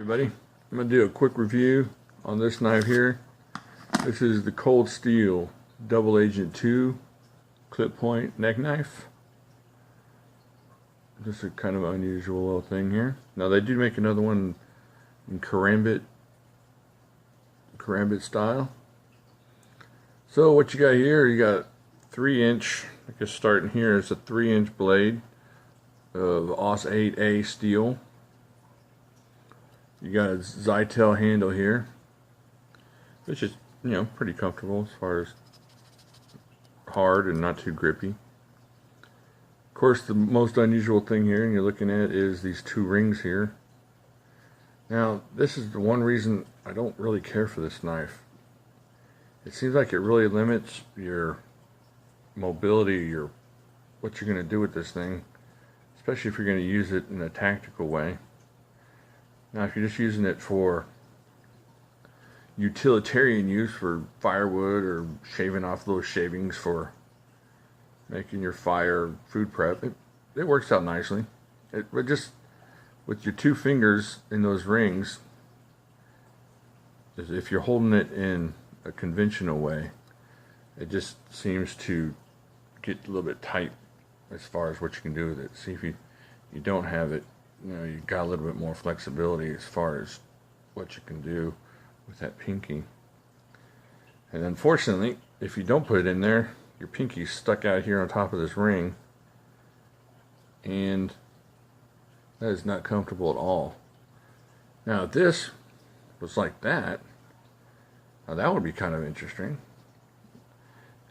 Everybody, I'm going to do a quick review on this knife here. This is the Cold Steel Double Agent 2 clip point neck knife. Just a kind of unusual little thing here. Now they do make another one in karambit style. So what you got here, you got 3-inch, I guess starting here is a 3-inch blade of AUS 8A steel. You got a Zytel handle here, which is, pretty comfortable as far as hard and not too grippy. Of course, the most unusual thing here, and you're looking at, is these two rings here. Now, this is the one reason I don't really care for this knife. It seems like it really limits your mobility, what you're going to do with this thing, especially if you're going to use it in a tactical way. Now, if you're just using it for utilitarian use, for firewood or shaving off those shavings for making your fire food prep, it works out nicely. But just with your two fingers in those rings, if you're holding it in a conventional way, it just seems to get a little bit tight as far as what you can do with it. See, if you don't have it, you got a little bit more flexibility as far as what you can do with that pinky. And unfortunately, if you don't put it in there, your pinky's stuck out here on top of this ring, and that is not comfortable at all. Now, if this was like that, now that would be kind of interesting.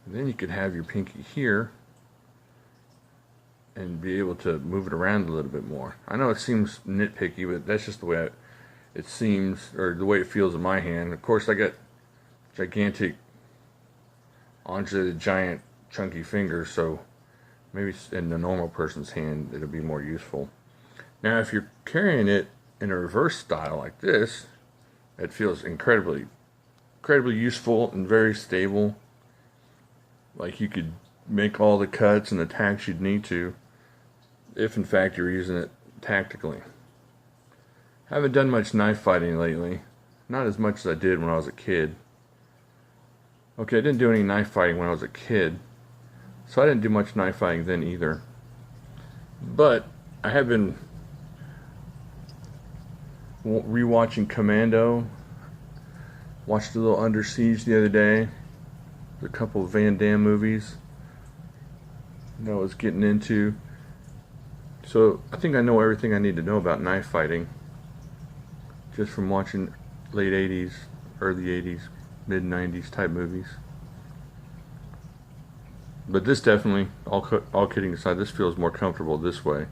And then you could have your pinky here and be able to move it around a little bit more. I know it seems nitpicky, but that's just the way it seems, or the way it feels in my hand. Of course, I got gigantic, giant, chunky fingers, so maybe in a normal person's hand it'll be more useful. Now, if you're carrying it in a reverse style like this, it feels incredibly useful and very stable. Like, you could make all the cuts and attacks you'd need to, if in fact you're using it tactically. I haven't done much knife fighting lately. Not as much as I did when I was a kid. Okay, I didn't do any knife fighting when I was a kid, so I didn't do much knife fighting then either. But I have been rewatching Commando. Watched a little Under Siege the other day. A couple of Van Damme movies that I was getting into. So I think I know everything I need to know about knife fighting just from watching late 80s, early 80s, mid 90s type movies. But this definitely, all kidding aside, this feels more comfortable this way.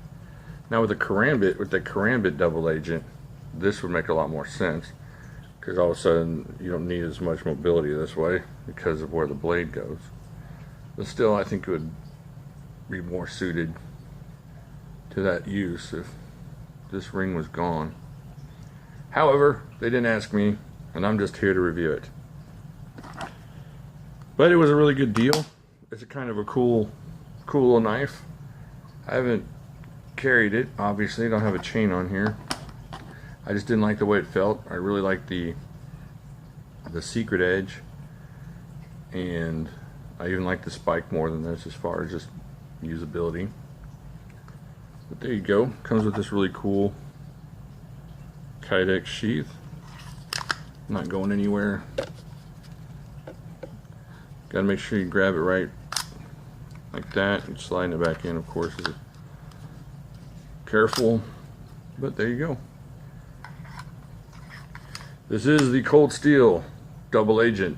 Now with the karambit double agent, this would make a lot more sense, because all of a sudden you don't need as much mobility this way because of where the blade goes. But still, I think it would be more suited to that use if this ring was gone. However, they didn't ask me, and I'm just here to review it. But it was a really good deal. It's a kind of a cool little knife. I haven't carried it, obviously. I don't have a chain on here. I just didn't like the way it felt. I really like the secret edge, and I even like the spike more than this as far as just usability. But there you go. Comes with this really cool Kydex sheath. Not going anywhere. Got to make sure you grab it right, like that, and sliding it back in, of course, is careful. But there you go. This is the Cold Steel Double Agent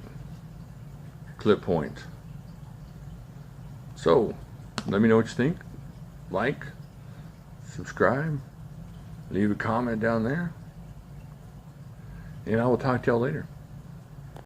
clip point. So, let me know what you think. Like, subscribe, leave a comment down there, and I will talk to y'all later.